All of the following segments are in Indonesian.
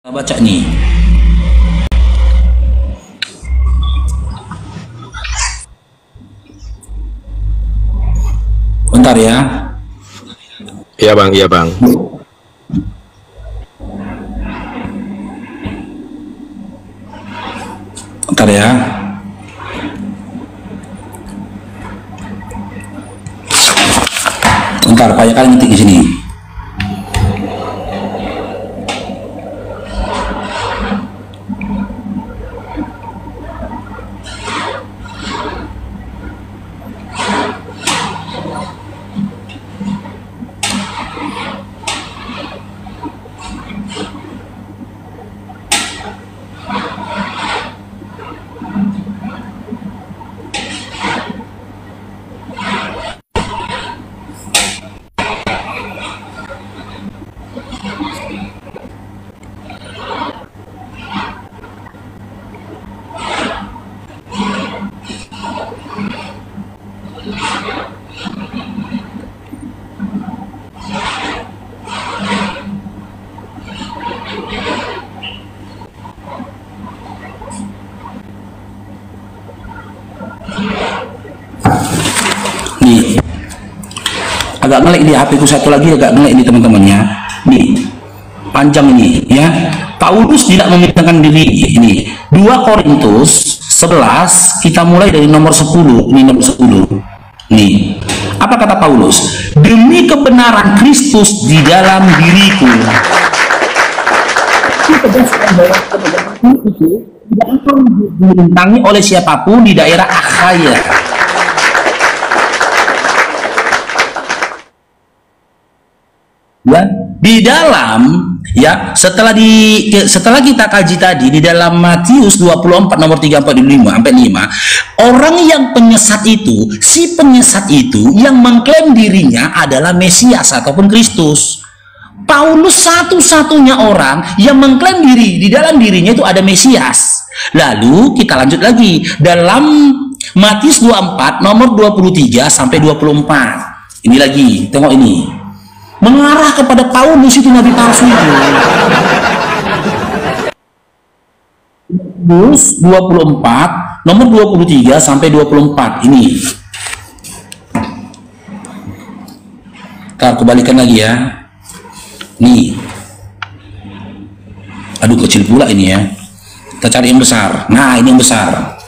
Baca nih. Bentar ya. Iya bang, iya bang. Bentar ya. Bentar, Pak, ya kalian ngetik di sini. Nih, agak ngelek di HP ku satu lagi, agak ngelek nih teman-temannya. Nih, panjang ini ya. Paulus tidak memintakan diri ini. 2 Korintus 11, kita mulai dari nomor 10. Ini nomor 10. Nih, apa kata Paulus? Demi kebenaran Kristus di dalam diriku. Tidak akan dirintangi oleh siapapun di daerah Akhaya. Ya, di dalam ya setelah kita kaji tadi di dalam Matius 24 nomor 34 5 sampai 5, orang yang penyesat itu, si penyesat itu yang mengklaim dirinya adalah Mesias ataupun Kristus. Paulus satu-satunya orang yang mengklaim diri di dalam dirinya itu ada Mesias. Lalu kita lanjut lagi dalam Matius 24 nomor 23 sampai 24. Ini lagi, tengok ini. Mengarah kepada Paulus itu nabi palsu itu. Matius 24 nomor 23 sampai 24 ini. Ntar kebalikan lagi ya. Nih. Aduh, kecil pula ini ya. Kita cari yang besar. Nah, ini yang besar.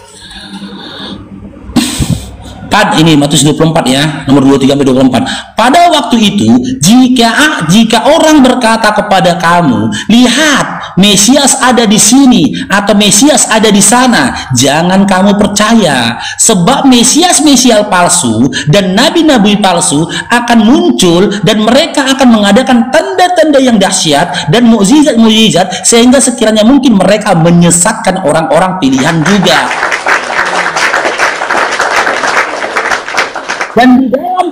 Ini Matius 24 ya, nomor 23 sampai 24. Pada waktu itu, jika orang berkata kepada kamu, lihat, Mesias ada di sini atau Mesias ada di sana, jangan kamu percaya, sebab Mesias palsu dan nabi-nabi palsu akan muncul dan mereka akan mengadakan tanda-tanda yang dahsyat dan mukjizat-mukjizat sehingga sekiranya mungkin mereka menyesatkan orang-orang pilihan juga. Dan di dalam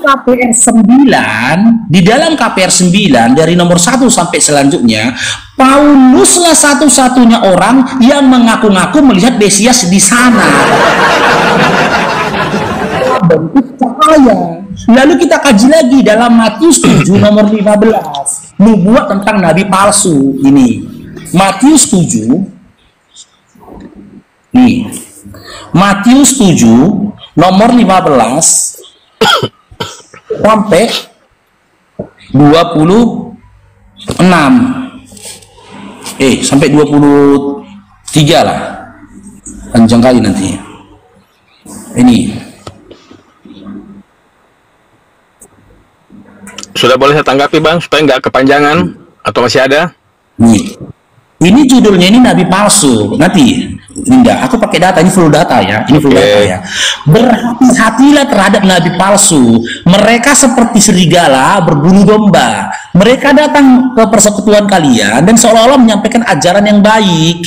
KPR 9 dari nomor 1 sampai selanjutnya, Pauluslah satu-satunya orang yang mengaku-ngaku melihat Mesias di sana. Bentuk cahaya. Lalu kita kaji lagi dalam Matius 7 nomor 15, nubuat tentang nabi palsu ini. Matius 7. Nih. Matius 7 nomor 15 sampai 26 sampai 23 lah, panjang kali nanti ini. Sudah boleh saya tanggapi bang supaya nggak kepanjangan atau masih ada? Nih, ini judulnya ini nabi palsu. Nanti enggak, aku pakai data, ini full data ya, ini full data ya. Berhati-hatilah terhadap nabi palsu. Mereka seperti serigala berbulu domba. Mereka datang ke persekutuan kalian dan seolah-olah menyampaikan ajaran yang baik,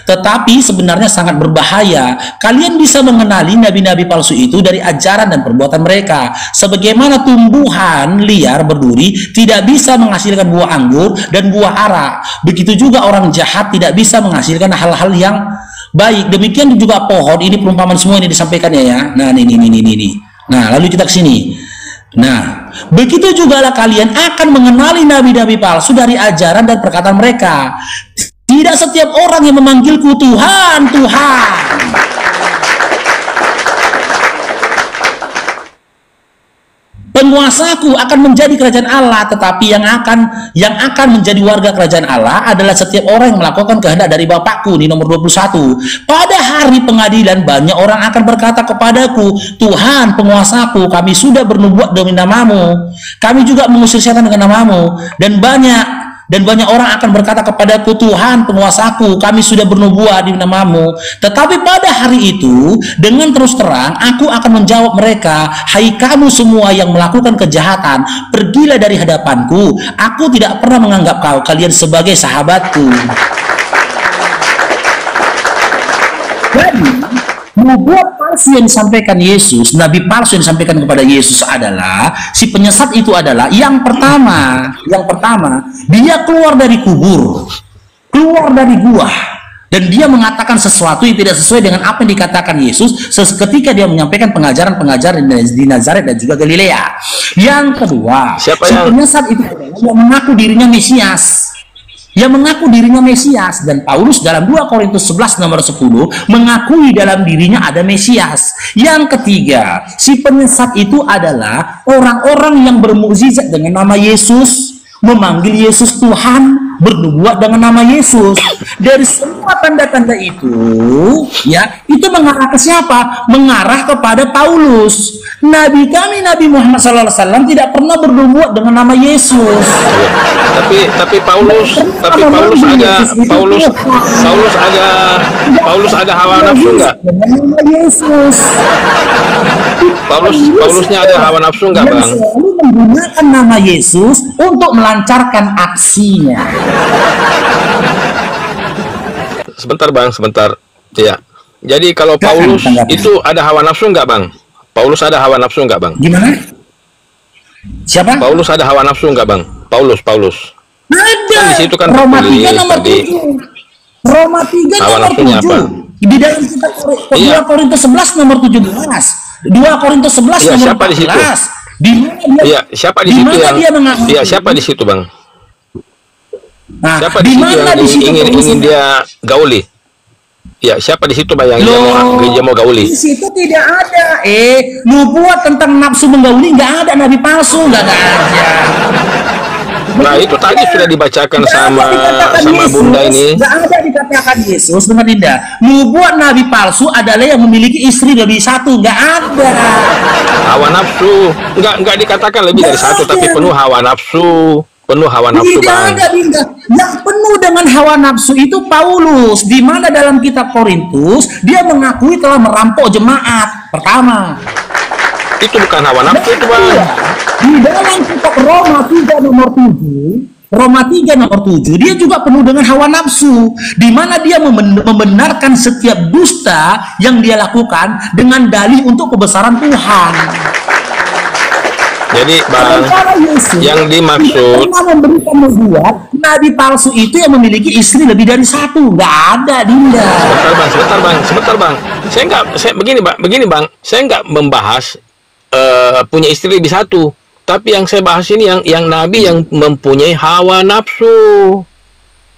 tetapi sebenarnya sangat berbahaya. Kalian bisa mengenali nabi-nabi palsu itu dari ajaran dan perbuatan mereka. Sebagaimana tumbuhan liar berduri tidak bisa menghasilkan buah anggur dan buah ara, begitu juga orang jahat tidak bisa menghasilkan hal-hal yang baik. Demikian juga pohon. Ini perumpamaan semua ini disampaikannya ya. Nah, ini. Nah, lalu kita ke sini. Nah, begitu juga lah kalian akan mengenali nabi-nabi palsu dari ajaran dan perkataan mereka. tidak setiap orang yang memanggilku Tuhan, Tuhan, penguasaku akan menjadi kerajaan Allah, tetapi yang akan menjadi warga kerajaan Allah adalah setiap orang yang melakukan kehendak dari Bapakku. Di nomor 21. Pada hari pengadilan banyak orang akan berkata kepadaku, Tuhan penguasaku, kami sudah bernubuat demi namamu, kami juga mengusir setan dengan namamu, dan banyak orang akan berkata kepadaku, Tuhan penguasaku, kami sudah bernubuat di namamu. Tetapi pada hari itu, dengan terus terang, aku akan menjawab mereka, hai kamu semua yang melakukan kejahatan, pergilah dari hadapanku. Aku tidak pernah menganggap kalian sebagai sahabatku. Jadi, nubuat palsu yang disampaikan Yesus, nabi palsu yang disampaikan kepada Yesus adalah, si penyesat itu adalah yang pertama, dia keluar dari kubur, keluar dari gua, dan dia mengatakan sesuatu yang tidak sesuai dengan apa yang dikatakan Yesus ketika dia menyampaikan pengajaran-pengajaran di Nazaret dan juga Galilea. Yang kedua, si penyesat itu adalah yang mengaku dirinya Mesias. Dan Paulus dalam 2 Korintus 11 nomor 10 mengakui dalam dirinya ada Mesias. Yang ketiga, si penyesat itu adalah orang-orang yang bermukjizat dengan nama Yesus, memanggil Yesus Tuhan, bernubuat dengan nama Yesus. Dari semua tanda-tanda itu, ya, itu mengarah ke siapa? Mengarah kepada Paulus. Nabi kami, Nabi Muhammad SAW tidak pernah bernubuat dengan nama Yesus. Tapi Paulus ada hawa nafsu nggak? Nama Yesus. Paulusnya ada hawa nafsu nggak, Bang? Selalu menggunakan nama Yesus untuk melancarkan aksinya. Sebentar, Bang, sebentar. Ya. Jadi kalau Paulus itu ada hawa nafsu nggak, Bang? Paulus ada hawa nafsu nggak, Bang? Gimana? Siapa? Paulus ada hawa nafsu nggak, Bang? Paulus. Ada. Kan di situ kan Roma 3 nomor 7. Roma 3 nomor 7. Di dalam kitab 2 Korintus 11 nomor 17. 2 Korintus 11 nomor siapa 14. Di situ? Siapa di situ yang siapa di situ, Bang? Nah, siapa di situ yang ingin dia gauli? Ya, siapa di situ, Bang, yang dia mau gauli? Di situ tidak ada. Nubuat tentang nafsu menggauli nggak ada, nabi palsu nggak ada. Nah, itu tadi sudah dibacakan sama Bunda ini. Nggak ada dikatakan Yesus dengan indah. Nubuat nabi palsu adalah yang memiliki istri lebih satu. Nggak ada. Hawa nafsu. Nggak dikatakan lebih dari satu, tapi penuh hawa nafsu. Penuh hawa nafsu, Bang. Yang penuh dengan hawa nafsu itu Paulus, di mana dalam kitab Korintus dia mengakui telah merampok jemaat. Pertama, itu bukan hawa nafsu itu, Bang. Di dalam kitab Roma 3 nomor 7, dia juga penuh dengan hawa nafsu, di mana dia membenarkan setiap dusta yang dia lakukan dengan dalih untuk kebesaran Tuhan. Jadi, Bang, yang dimaksud memberikan nubuat, nabi palsu itu yang memiliki istri lebih dari satu. Nggak ada, Dinda. Sebentar, Bang. Begini, Bang. Saya nggak membahas punya istri lebih satu. Tapi yang saya bahas ini yang nabi yang mempunyai hawa nafsu.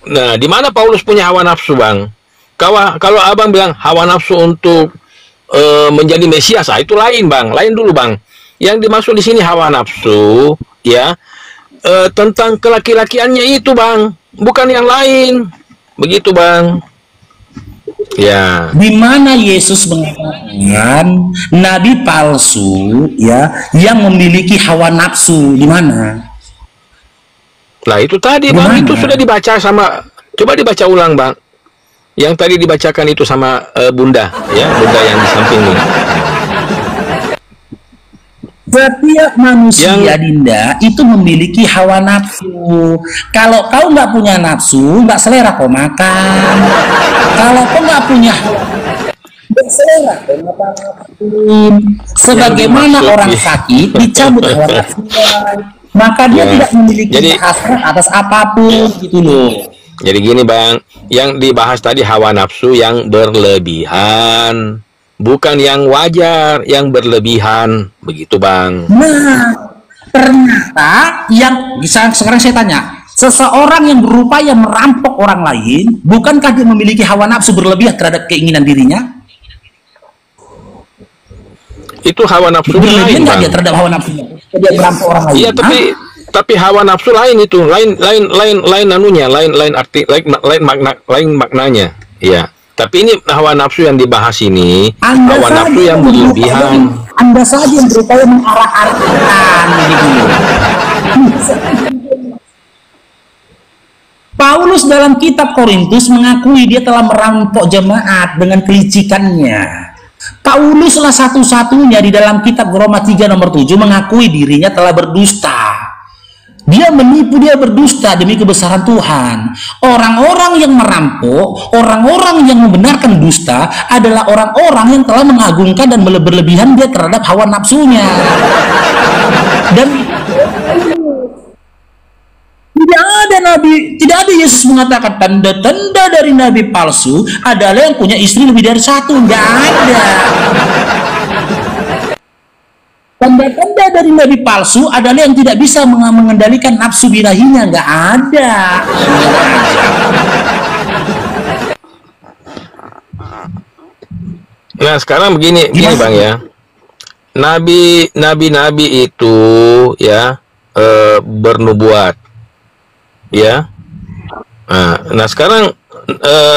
Nah, di mana Paulus punya hawa nafsu, Bang? Kalau Abang bilang hawa nafsu untuk menjadi Mesias, itu lain, Bang. Lain dulu, Bang. Yang dimaksud di sini hawa nafsu, ya, tentang kelaki-lakiannya itu, Bang, bukan yang lain. Begitu, Bang. Ya. Di mana Yesus mengatakan nabi palsu, ya, yang memiliki hawa nafsu, di mana? Nah, itu tadi, Bang, itu sudah dibaca sama, coba dibaca ulang, Bang. Yang tadi dibacakan itu sama Bunda, ya, Bunda yang di samping ini. Setiap manusia, Dinda, itu memiliki hawa nafsu. Kalau kau nggak punya nafsu, nggak selera kau makan. Kalau kau nggak punya nggak selera kau ngapain. Sebagaimana orang sakit dicabut hawa nafsu, maka dia tidak memiliki hasrat atas apapun, gitu loh. Jadi gini, Bang, yang dibahas tadi hawa nafsu yang berlebihan. Bukan yang wajar, yang berlebihan, begitu, Bang. Nah, ternyata yang sekarang saya tanya, Seseorang yang berupaya merampok orang lain, bukankah dia memiliki hawa nafsu berlebihan terhadap keinginan dirinya? Itu hawa nafsu lain, Bang. Dia terhadap hawa nafsunya. Dia merampok orang lain. Iya, tapi hawa nafsu lain itu, lain anunya, lain arti, lain maknanya. Iya. Tapi ini hawa nafsu yang dibahas ini, hawa nafsu yang berlebihan. Anda saja yang berupaya mengarah-arahkan gitu. Paulus dalam kitab Korintus mengakui dia telah merampok jemaat dengan kelicikannya. Pauluslah satu-satunya di dalam kitab Roma 3 nomor 7 mengakui dirinya telah berdusta. Dia menipu, dia berdusta demi kebesaran Tuhan. Orang-orang yang merampok, orang-orang yang membenarkan dusta adalah orang-orang yang telah mengagungkan dan berlebihan dia terhadap hawa nafsunya. Dan tidak ada Yesus mengatakan tanda-tanda dari nabi palsu adalah yang punya istri lebih dari satu. Nggak ada. Tanda-tanda dari nabi palsu adalah yang tidak bisa mengendalikan nafsu birahinya. Nggak ada. Nah, sekarang begini Bang ya. Nabi itu ya bernubuat. Ya. Nah sekarang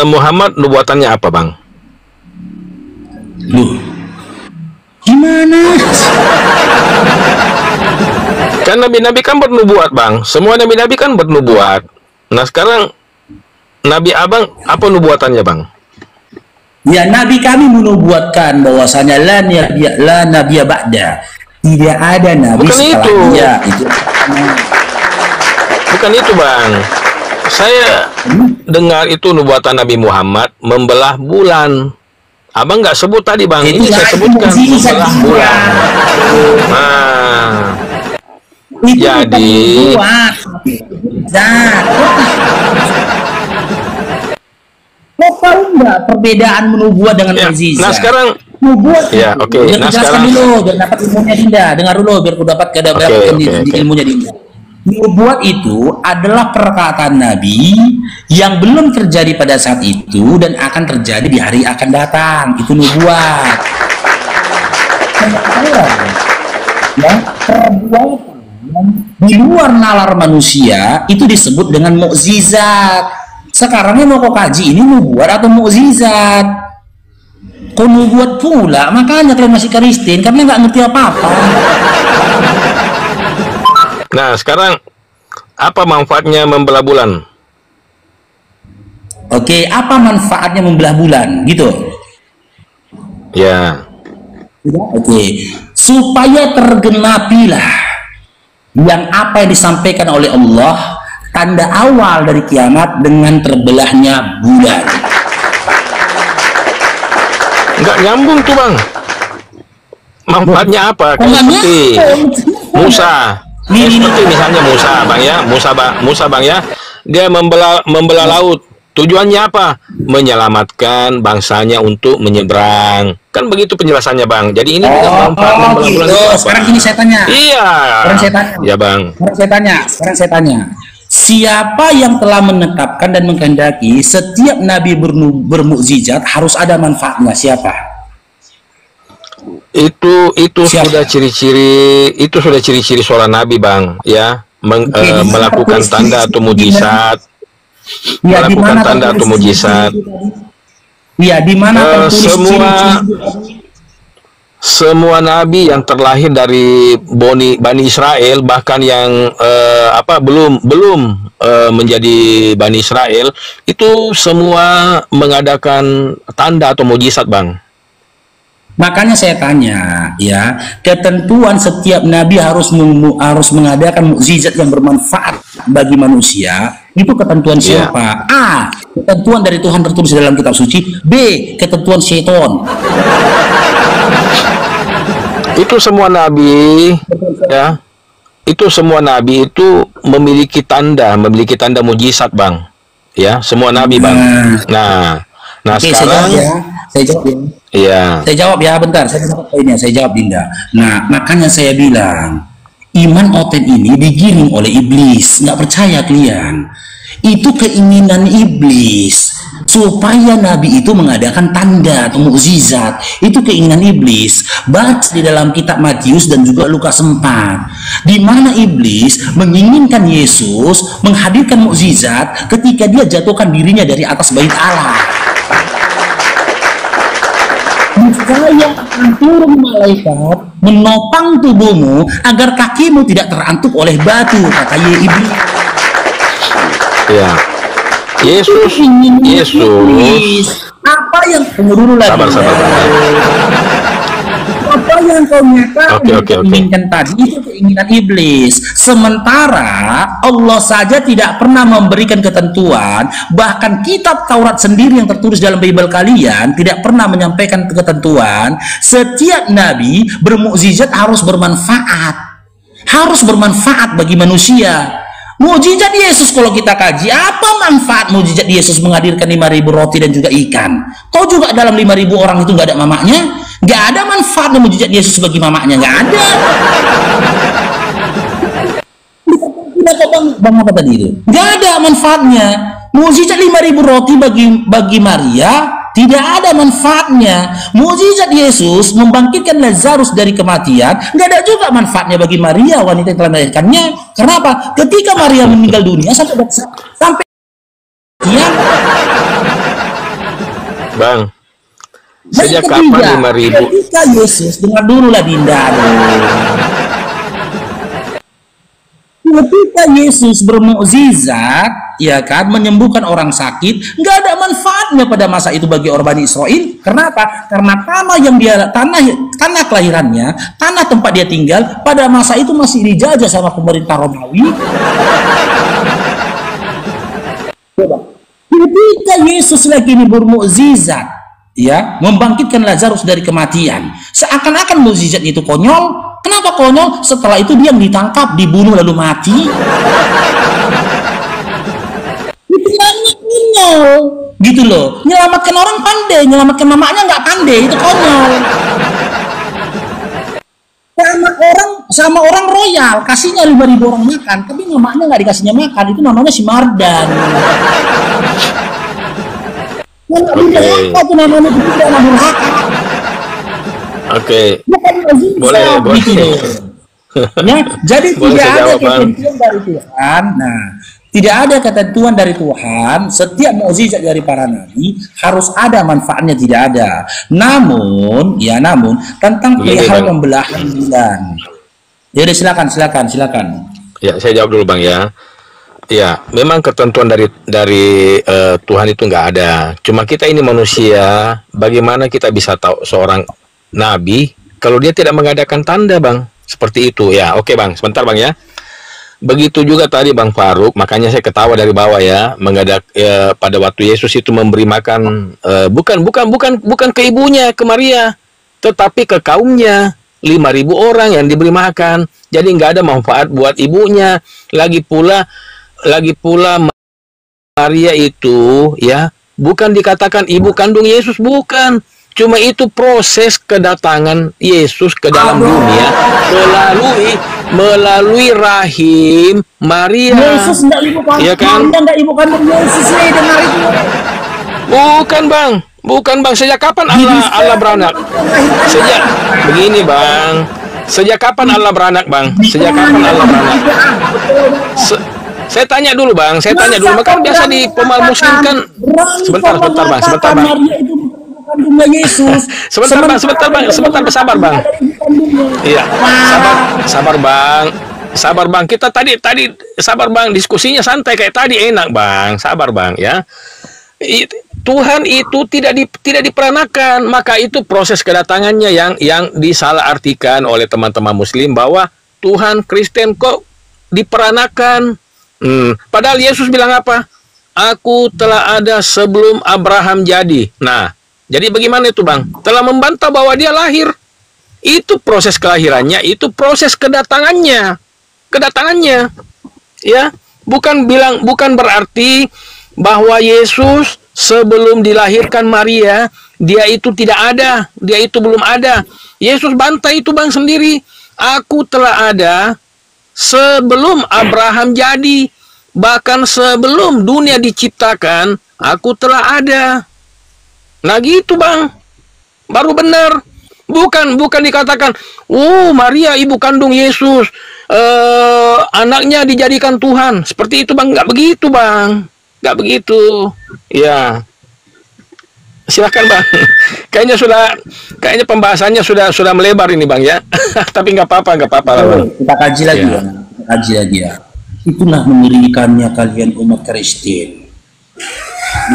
Muhammad nubuatannya apa, Bang? Gimana? Kan nabi-nabi kan bernubuat, Bang. Semua nabi-nabi kan bernubuat. Nah sekarang Nabi Abang apa nubuatannya, Bang? Ya, nabi kami menubuatkan bahwasanya la nabiya ba'da. Tidak ada nabi bukan setelah itu. dia. Bukan itu, Bang. Saya dengar itu nubuatan Nabi Muhammad membelah bulan. Abang nggak sebut tadi, Bang. Ini saya sebutkan membelah bulan. Nah, jadi tahu nggak perbedaan menubuat dengan mukjizat? Nah sekarang nubuat. Ya, oke. Nah sekarang dulu biar dapat ilmunya Dinda. Dengar dulu biar ku dapat ilmunya Dinda. Nubuat itu adalah perkataan Nabi yang belum terjadi pada saat itu dan akan terjadi di hari akan datang. Itu nubuat. Ya, perbuatan di luar nalar manusia itu disebut dengan mukjizat. Sekarangnya mau kau kaji ini nubuat atau mukjizat? Kau nubuat pula, makanya kalian masih Kristen karena nggak ngerti apa-apa. Nah, sekarang apa manfaatnya membelah bulan? Oke, apa manfaatnya membelah bulan? Gitu. Ya. Oke, supaya tergenapilah yang apa yang disampaikan oleh Allah, tanda awal dari kiamat dengan terbelahnya bulan. Nggak nyambung tuh, Bang. Manfaatnya apa? Kayak seperti Musa. Seperti misalnya Musa, Bang ya, Musa Bang ya, dia membelah laut. Tujuannya apa? Menyelamatkan bangsanya untuk menyeberang. Kan begitu penjelasannya, Bang. Jadi ini manfaat membelah bulan itu apa? Sekarang ini saya tanya. Iya. Sekarang saya tanya. Ya, Bang. Sekarang saya tanya. Siapa yang telah menetapkan dan menghendaki setiap nabi bermukjizat harus ada manfaatnya? Siapa? Itu sudah ciri-ciri seorang nabi, Bang, ya. Melakukan tanda atau mujizat. Ya, melakukan tanda atau mujizat. Ya, di mana semua nabi yang terlahir dari Bani Israel, bahkan yang belum menjadi Bani Israel, itu semua mengadakan tanda atau mujizat, Bang. Makanya saya tanya, ya, ketentuan setiap nabi harus mengadakan mukjizat yang bermanfaat bagi manusia. Itu ketentuan siapa? A. Ketentuan dari Tuhan tertulis dalam kitab suci. B. Ketentuan syaitan. Itu semua nabi, ya. Itu semua nabi itu memiliki tanda mujizat, Bang. Ya, semua nabi, Bang. Nah, oke, sekarang saya jawab ya. Iya. Saya jawab ya, bentar. Saya jawab poinnya. Saya jawab, Dinda. Nah, makanya saya bilang Iman Oten ini digiring oleh iblis. Nggak percaya kalian? Itu keinginan iblis supaya Nabi itu mengadakan tanda atau mukjizat. Itu keinginan iblis. Baca di dalam kitab Matius dan juga Lukas 4, di mana iblis menginginkan Yesus menghadirkan mukjizat ketika dia jatuhkan dirinya dari atas bait Allah. Saya akan turun malaikat menopang tubuhmu agar kakimu tidak terantuk oleh batu, kata iblis. Ya, Yesus. Apa yang tunggu dulu lagi? Sabar. Apa yang kau nyatakan inginkan tadi itu keinginan iblis. Sementara Allah saja tidak pernah memberikan ketentuan. Bahkan kitab Taurat sendiri yang tertulis dalam Bible kalian tidak pernah menyampaikan ketentuan setiap nabi bermukjizat harus bermanfaat bagi manusia. Mukjizat Yesus kalau kita kaji, apa manfaat mukjizat Yesus menghadirkan 5.000 roti dan juga ikan? Tahu juga dalam 5.000 orang itu nggak ada mamanya? Nggak ada manfaatnya mukjizat Yesus bagi mamanya, nggak ada. Bang apa tadi itu? Nggak ada manfaatnya. Mukjizat 5.000 roti bagi Maria tidak ada manfaatnya. Mukjizat Yesus membangkitkan Lazarus dari kematian nggak ada juga manfaatnya bagi Maria, wanita yang telah melahirkannya. Kenapa? Ketika Maria meninggal dunia sampai Bang, sejak kapan 5.000? Ketika Yesus, dengar dulu lah Dinda. Ketika Yesus bermukjizat, ya kan, menyembuhkan orang sakit, nggak ada manfaatnya pada masa itu bagi orang Bani Israel. Kenapa? Karena tanah kelahirannya, tanah tempat dia tinggal pada masa itu masih dijajah sama pemerintah Romawi. Ketika Yesus lagi ini bermukjizat, ya, membangkitkan Lazarus dari kematian, seakan-akan mukjizat itu konyol. Kenapa konyol? Setelah itu dia ditangkap, dibunuh lalu mati. Itu konyol, gitu loh. Nyelamatkan orang pandai, nyelamatkan mamanya nggak pandai, itu konyol. Sama orang royal, kasihnya 5.000 orang makan, tapi mamanya nggak dikasihnya makan, itu namanya si Mardan. Itu namanya tidak durhaka. Oke, boleh. Ya, jadi tidak ada ketentuan dari Tuhan. Nah, tidak ada ketentuan dari Tuhan. Setiap mukjizat dari para nabi harus ada manfaatnya, tidak ada. Namun tentang perihal pembelahan bulan. Jadi silakan. Ya, saya jawab dulu Bang ya. Ya, memang ketentuan dari Tuhan itu nggak ada. Cuma kita ini manusia, bagaimana kita bisa tahu seorang nabi kalau dia tidak mengadakan tanda, Bang? Seperti itu ya. Oke Bang, sebentar Bang ya. Begitu juga tadi Bang Faruk, makanya saya ketawa dari bawah ya, pada waktu Yesus itu memberi makan bukan ke ibunya, ke Maria, tetapi ke kaumnya. 5.000 orang yang diberi makan. Jadi nggak ada manfaat buat ibunya. Lagi pula Maria itu ya bukan dikatakan ibu kandung Yesus, bukan. Cuma itu proses kedatangan Yesus ke dalam dunia melalui rahim Maria. Yesus enggak ibu kandung, ya kan? Enggak ibu kandung Yesus, dengar itu. Bukan Bang. Sejak kapan Allah beranak? Sejak kapan Allah beranak, Bang? Sejak kapan Allah beranak? Saya tanya dulu, Bang. Maka biasa di pemal muslim kan. Sebentar, Bang. Yesus. Sebentar, sabar, Bang. Iya, sabar, Bang. Kita tadi sabar, Bang. Diskusinya santai kayak tadi, enak, Bang. Sabar, Bang, ya. Tuhan itu tidak diperanakan, maka itu proses kedatangannya yang disalahartikan oleh teman-teman muslim bahwa Tuhan Kristen kok diperanakan. Padahal Yesus bilang apa? Aku telah ada sebelum Abraham jadi. Nah, jadi bagaimana itu, Bang? Telah membantah bahwa dia lahir. Itu proses kelahirannya, itu proses kedatangannya. Ya, bukan berarti bahwa Yesus sebelum dilahirkan Maria, dia itu tidak ada, dia itu belum ada. Yesus bantah itu, Bang, sendiri. Aku telah ada Sebelum Abraham jadi, bahkan sebelum dunia diciptakan, aku telah ada. Nah gitu bang, baru benar. Bukan dikatakan, Maria ibu kandung Yesus, anaknya dijadikan Tuhan. Seperti itu bang, nggak begitu bang, nggak begitu. Ya, silahkan bang. Kayaknya pembahasannya sudah melebar ini bang ya. Tapi nggak apa-apa lah bang. Kita kaji lagi ya. Kita kaji lagi ya. Itulah mengerikannya kalian umat Kristen.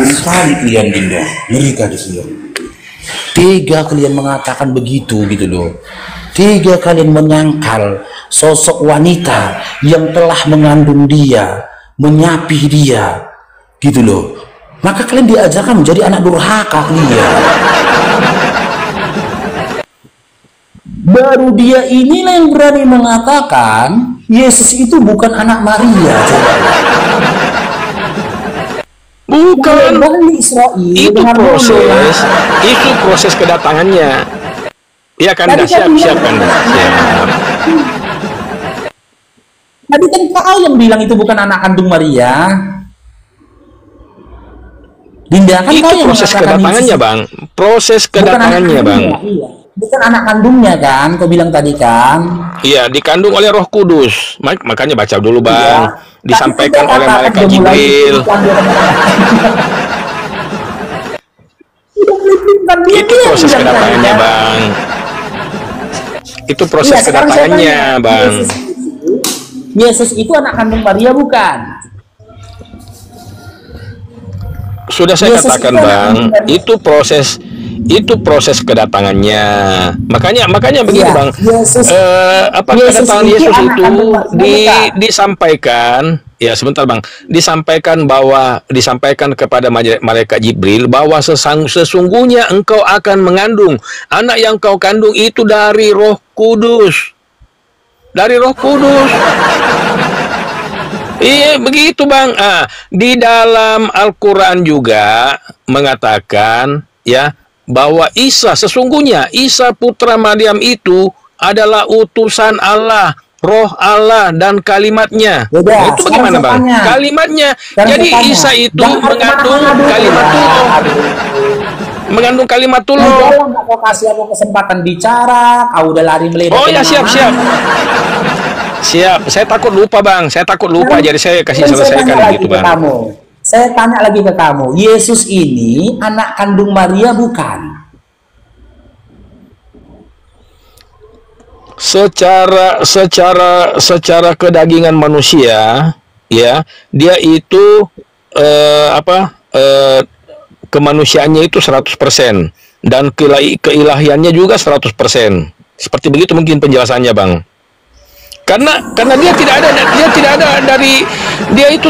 Sekali kalian Dinda, mereka di sini. Tega kalian mengatakan begitu gitu loh. Tega kalian menyangkal sosok wanita yang telah mengandung dia, menyapih dia, gitu loh. Maka kalian diajarkan menjadi anak durhaka kalian. Baru dia inilah yang berani mengatakan Yesus itu bukan anak Maria. Coba. Bukan. Israel, itu proses kedatangannya. Iya kan, siap kan. Tadi kan kau yang bilang itu bukan anak kandung Maria. Dinda kan itu proses kedatangannya bang. Proses kedatangannya bang. Iya. Bukan anak kandungnya kan, kau bilang tadi kan? Iya, dikandung oleh Roh Kudus. Makanya baca dulu bang. Iya. Disampaikan oleh malaikat Jibril. Itu proses kedatangannya bang. Itu proses kedatangannya bang. Yesus itu anak kandung Maria bukan? Sudah saya katakan bang, itu proses kedatangannya. Makanya begini bang, kedatangan Yesus itu disampaikan. Ya sebentar bang, disampaikan kepada malaikat Jibril bahwa sesungguhnya engkau akan mengandung anak yang kau kandung itu dari Roh Kudus, Iya begitu bang. Di dalam Al-Quran juga mengatakan ya bahwa sesungguhnya Isa putra Maryam itu adalah utusan Allah, Roh Allah dan kalimatnya. Nah, itu bagaimana bang? Kalimatnya. Jadi Isa itu mengandung kalimatullah. Mengandung kalimatullah. Kau kasih aku kesempatan bicara, kau udah lari meledak. Oh ya siap. Siap, saya takut lupa bang, jadi saya kasih selesaikan begitu bang. Saya tanya lagi ke kamu, Yesus ini anak kandung Maria bukan? Secara kedagingan manusia, ya dia itu kemanusiaannya itu 100% dan keilahiannya juga 100%. Seperti begitu mungkin penjelasannya bang. Karena dia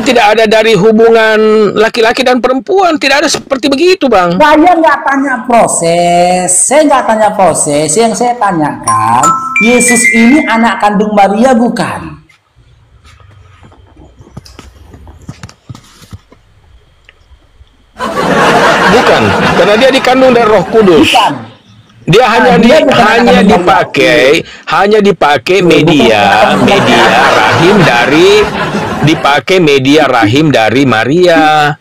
tidak ada dari hubungan laki-laki dan perempuan, tidak ada seperti begitu bang. Saya nggak tanya proses, yang saya tanyakan Yesus ini anak kandung Maria bukan? Bukan, karena dia dikandung dari Roh Kudus. Bukan. Dia hanya dipakai media rahim dari Maria.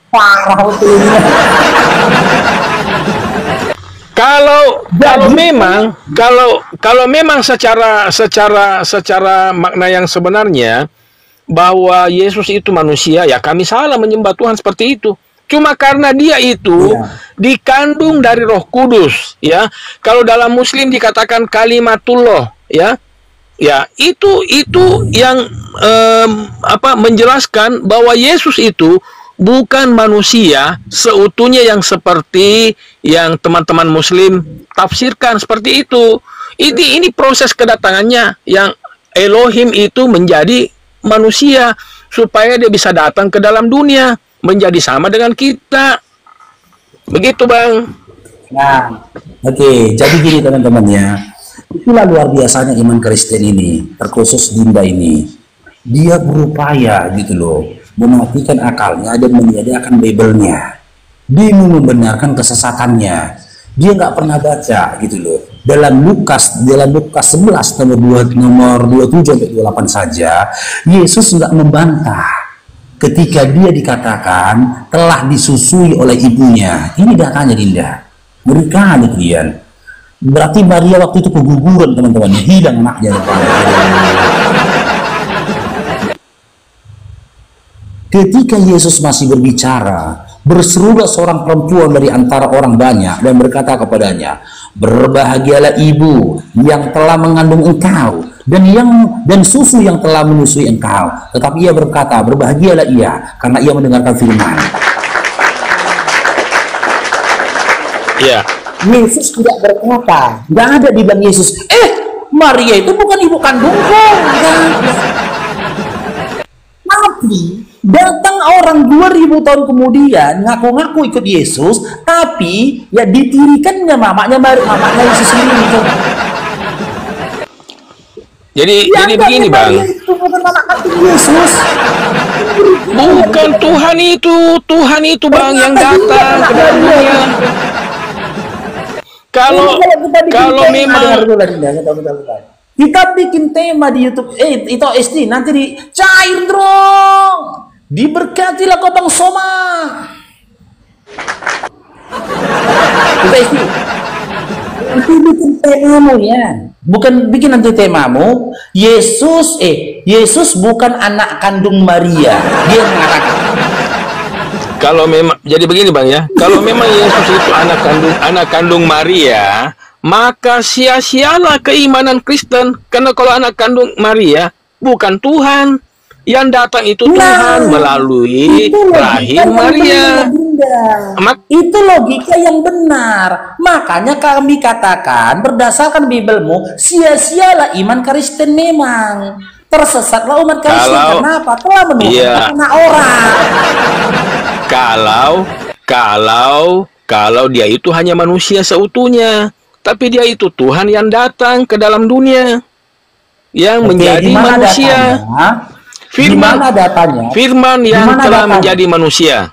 Kalau memang secara makna yang sebenarnya bahwa Yesus itu manusia, ya kami salah menyembah Tuhan seperti itu. Cuma karena dia itu dikandung dari Roh Kudus, ya. Kalau dalam Muslim dikatakan kalimatullah, ya. Ya, itu yang menjelaskan bahwa Yesus itu bukan manusia seutuhnya yang seperti yang teman-teman Muslim tafsirkan seperti itu. Ini proses kedatangannya yang Elohim itu menjadi manusia supaya dia bisa datang ke dalam dunia, menjadi sama dengan kita. Begitu bang. Nah, oke. Jadi gini teman-teman ya. Itulah luar biasanya iman Kristen ini, terkhusus Dinda ini. Dia berupaya gitu loh, mematikan akalnya dan meniadakan Bible-nya. Dia membenarkan kesesatannya. Dia nggak pernah baca gitu loh. dalam Lukas 11 nomor 27 sampai 28 saja, Yesus nggak membantah ketika dia dikatakan telah disusui oleh ibunya. Ini datanya, Dinda. Berikan kalian. Berarti Maria waktu itu keguguran, teman-teman, hilang anaknya. Ketika Yesus masih berbicara, berserulah seorang perempuan dari antara orang banyak dan berkata kepadanya, "Berbahagialah ibu yang telah mengandung engkau dan susu yang telah menyusui engkau." Tetapi ia berkata, "Berbahagialah ia karena ia mendengarkan firman." Iya. Yesus tidak berkata, nggak ada di bilang Yesus, Maria itu bukan ibu kandungku. Tapi datang orang 2000 tahun kemudian ngaku-ngaku ikut Yesus, tapi ya ditirikannya mamanya Yesus ini. Jadi begini, Bang. Itu bukan anak kandung Yesus. Bukan Tuhan itu Bang yang datang ke dalam dunia. Kalau memang kita bikin tema di YouTube, itu SD nanti di cair dong. Diberkatilah kau Bang Soma. Kita SD. Nanti bikin temamu ya. Bukan bikin nanti temamu. Yesus bukan anak kandung Maria. Dia mengatakan. Kalau memang jadi begini Bang ya. Kalau memang Yesus itu anak kandung Maria, maka sia-sialah keimanan Kristen. Karena kalau anak kandung Maria bukan Tuhan. Yang datang itu Tuhan melalui rahim Maria. Itu logika yang benar. Makanya kami katakan berdasarkan Bibelmu, sia-sialah iman Kristen memang. Tersesatlah umat Kristen. Kenapa? Telah menuhankan anak orang. Kalau dia itu hanya manusia seutuhnya, tapi dia itu Tuhan yang datang ke dalam dunia, yang menjadi manusia. Firman yang telah menjadi manusia.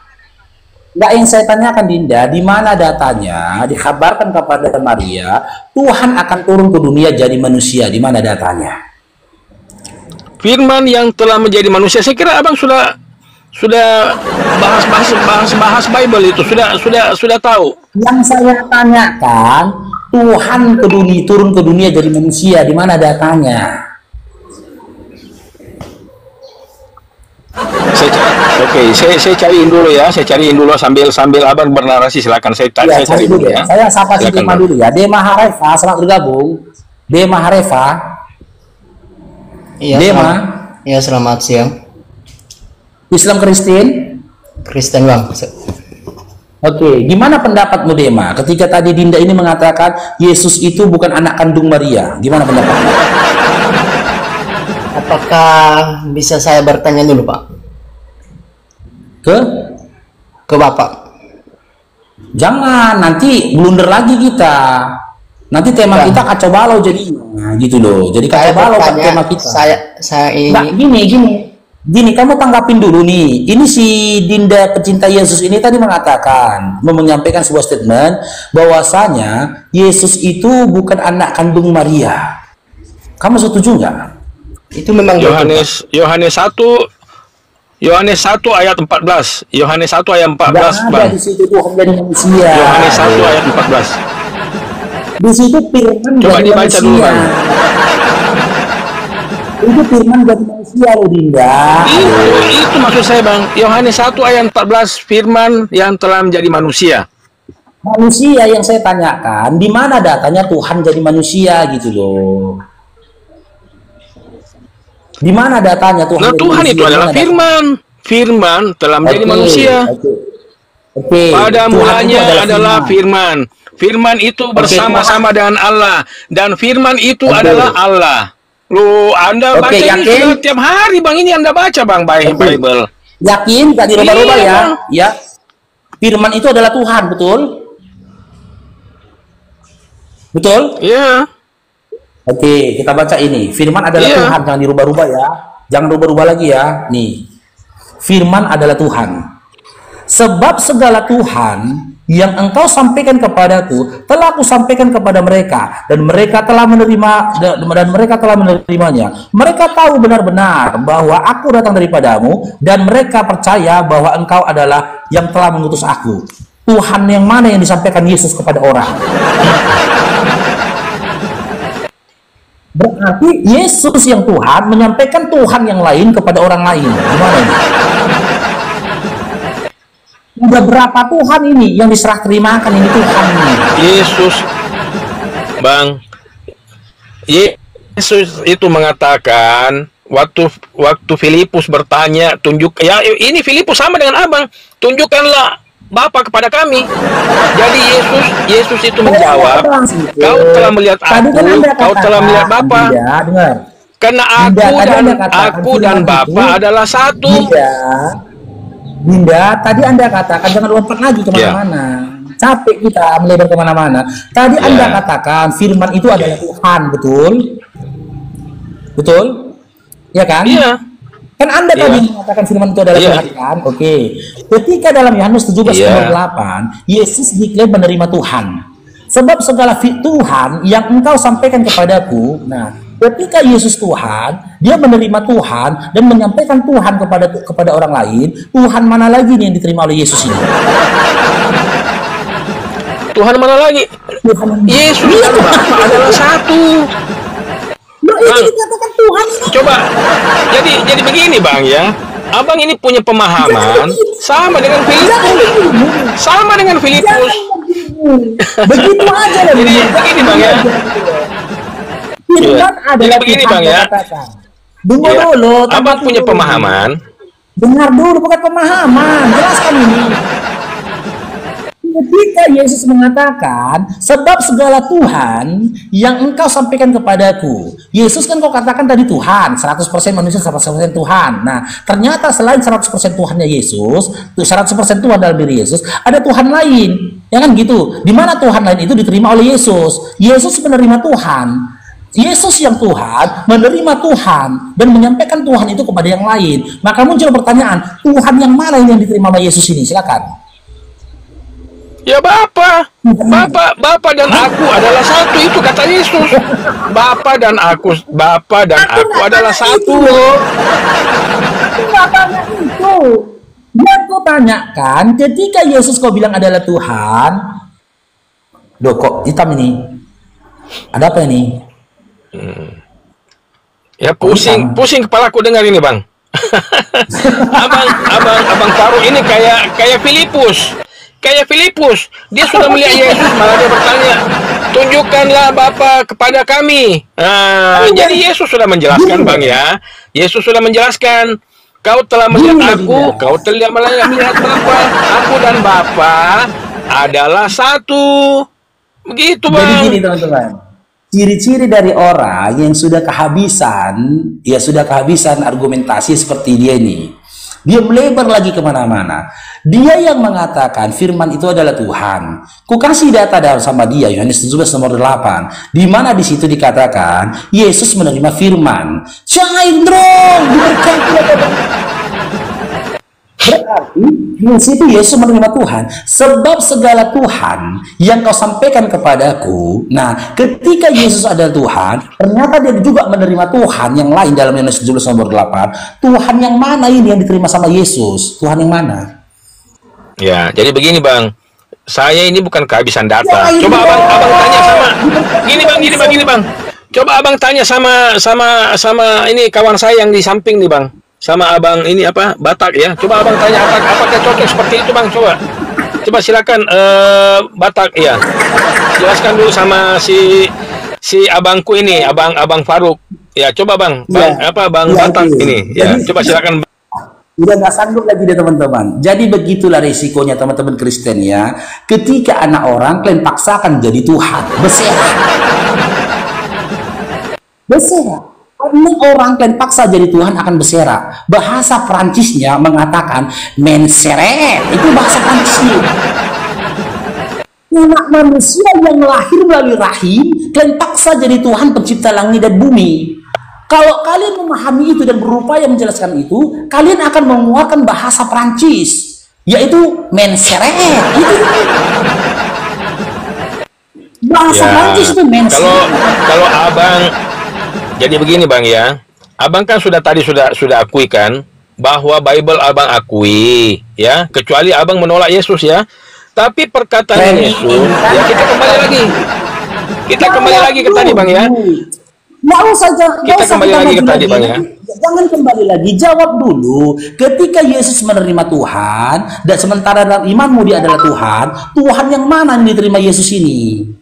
Nggak yang saya tanyakan, Dinda, di mana datanya dikabarkan kepada Maria Tuhan akan turun ke dunia jadi manusia? Di mana datanya? Firman yang telah menjadi manusia. Saya kira Abang sudah bahas Bible itu sudah tahu. Yang saya tanyakan, Tuhan turun ke dunia jadi manusia, di mana datanya? Saya cariin dulu ya. Saya cariin dulu sambil Abang bernarasi. Silakan saya cari dulu ya. Saya sapa si Dema dulu ya. Dema Harefa, selamat bergabung. Dema Harefa. Iya, Dema. Iya, selamat siang. Islam Kristen? Kristen Bang. Oke, gimana pendapatmu Dema? Ketika tadi Dinda ini mengatakan Yesus itu bukan anak kandung Maria, gimana pendapatmu? Apakah bisa saya bertanya dulu Pak? Ke Bapak? Jangan, nanti blunder lagi kita. Nanti tema kita kacau balau jadinya, gitu loh. Jadi kacau balau kan tema kita. Saya ini. Nah, gini, kamu tanggapin dulu nih. Ini si Dinda pecinta Yesus ini tadi menyampaikan sebuah statement bahwasanya Yesus itu bukan anak kandung Maria. Kamu setuju nggak? Itu memang Yohanes 1 ayat 14. Yohanes 1 ayat 14, Bang. Di situ Tuhan jadi manusia. Yohanes 1 ayat 14. Di situ firman coba jadi dibaca manusia. dulu, Bang. Itu firman jadi manusia loh, Dinda. Itu maksud saya, Bang. Yohanes 1 ayat 14, firman yang telah menjadi manusia. Manusia yang saya tanyakan, di mana datanya Tuhan jadi manusia gitu loh. Di mana datanya Tuhan? Nah, Tuhan itu adalah firman. Firman telah menjadi manusia. Pada mulanya adalah firman. Firman itu bersama-sama dengan Allah, dan firman itu adalah Allah. Lu Anda baca ini sudah tiap hari Bang, ini Anda baca Bang Bible. Yakin tadi rubah-rubah ya? Ya. Firman itu adalah Tuhan, betul? Betul? Iya. Oke, kita baca ini. Firman adalah Tuhan, jangan dirubah-rubah ya. Jangan rubah-rubah lagi ya. Nih. Firman adalah Tuhan. Sebab segala Tuhan yang engkau sampaikan kepadaku telah aku sampaikan kepada mereka, dan mereka telah menerimanya. Mereka tahu benar-benar bahwa aku datang daripadamu, dan mereka percaya bahwa engkau adalah yang telah mengutus aku. Tuhan yang mana yang disampaikan Yesus kepada orang? Berarti Yesus yang Tuhan menyampaikan Tuhan yang lain kepada orang lain. Gimana ini? Udah berapa Tuhan ini yang diserah terimakan ini Tuhan ini? Yesus, Bang, Yesus itu mengatakan waktu Filipus bertanya, ya ini Filipus sama dengan abang, tunjukkanlah Bapa kepada kami. Jadi Yesus itu menjawab, kau telah melihat aku, kau telah melihat Bapa. Karena aku dan Bapa adalah satu. Dinda, tadi Anda katakan jangan lompat lagi kemana-mana. Capek kita melebar kemana-mana. Tadi Anda katakan firman itu adalah Tuhan, betul? Betul? Ya kan? Iya. Kan Anda tadi mengatakan firman itu adalah Tuhan kan? Oke. Ketika dalam Yohanes 17:8, Yesus diklaim menerima Tuhan. Sebab segala Tuhan yang engkau sampaikan kepadaku, nah, ketika Yesus Tuhan, dia menerima Tuhan dan menyampaikan Tuhan kepada orang lain. Tuhan mana lagi nih yang diterima oleh Yesus ini? Tuhan mana lagi? Yesus dan Bapa adalah satu. Bang, coba. Jadi begini Bang ya. Abang ini punya pemahaman sama dengan Filipus. Sama dengan Filipus. Begitu aja lah. Jadi begini Bang ya. Jadi begini Bang ya. Dengar dulu. Abang punya pemahaman. Dengar dulu, bukan pemahaman. Jelaskan ini. Ketika Yesus mengatakan, sebab segala Tuhan yang engkau sampaikan kepadaku. Yesus kan kau katakan tadi Tuhan, 100% manusia, 100% Tuhan. Nah, ternyata selain 100% Tuhannya Yesus, 100% Tuhan dalam diri Yesus, ada Tuhan lain. Ya kan gitu. Di mana Tuhan lain itu diterima oleh Yesus. Yesus menerima Tuhan. Yesus yang Tuhan menerima Tuhan dan menyampaikan Tuhan itu kepada yang lain. Maka muncul pertanyaan, Tuhan yang mana yang diterima oleh Yesus ini? Silakan. Ya Bapa dan aku adalah satu, itu kata Yesus. Bapa dan aku adalah satu. Bapaknya itu. Yang kau tanyakan, ketika Yesus kau bilang adalah Tuhan, loh kok hitam ini? Ada apa ini? Ya pusing kepalaku dengar ini Bang. abang taruh ini kayak Filipus. Kayak Filipus, dia sudah melihat Yesus, malah dia bertanya, tunjukkanlah Bapa kepada kami. Jadi Yesus sudah menjelaskan Bang ya. Yesus sudah menjelaskan, kau telah melihat aku, kau telah melihat Bapa. Aku dan Bapa adalah satu. Begitu Bang. Jadi gini teman-teman, ciri-ciri dari orang yang sudah kehabisan argumentasi seperti dia ini. Dia melebar lagi kemana-mana. Dia yang mengatakan firman itu adalah Tuhan. Ku kasih data sama dia, Yohanes 17:8, di mana di situ dikatakan Yesus menerima firman. Cindrong, berarti di situ Yesus menerima Tuhan. Sebab segala Tuhan yang kau sampaikan kepadaku. Nah, ketika Yesus adalah Tuhan, ternyata dia juga menerima Tuhan yang lain dalam Yohanes 17:8. Tuhan yang mana ini yang diterima sama Yesus? Tuhan yang mana? Ya, jadi begini Bang. Saya ini bukan kehabisan data. Coba abang tanya sama gini bang. Coba abang tanya sama ini kawan saya yang di samping nih Bang. Sama abang ini apa Batak ya, coba abang tanya apakah cocok seperti itu Bang, coba silakan Batak ya, jelaskan dulu sama si abangku ini, abang Faruk ya, coba bang Batak ini ya, coba silakan. Udah nggak sanggup lagi deh teman-teman. Jadi begitulah risikonya teman-teman Kristen ya, ketika anak orang kalian paksakan jadi Tuhan, berserak. Ini orang kalian paksa jadi Tuhan akan berserak. Bahasa Prancisnya mengatakan menseret. Itu bahasa Prancisnya. Anak manusia yang lahir melalui rahim, kalian paksa jadi Tuhan pencipta langit dan bumi. Kalau kalian memahami itu dan berupaya menjelaskan itu, kalian akan menguatkan bahasa Prancis. yaitu menseret. Itu bahasa Prancis itu menseret. Kalau abang, jadi begini bang ya, abang kan sudah akui kan bahwa Bible abang akui ya, kecuali abang menolak Yesus ya. Tapi perkataan Yesus, ya kita kembali lagi ke tadi bang ya. Kita kembali lagi ke tadi bang ya. Jangan kembali lagi, jawab dulu. Ketika Yesus menerima Tuhan dan sementara dalam imanmu dia adalah Tuhan, Tuhan yang mana yang diterima Yesus ini?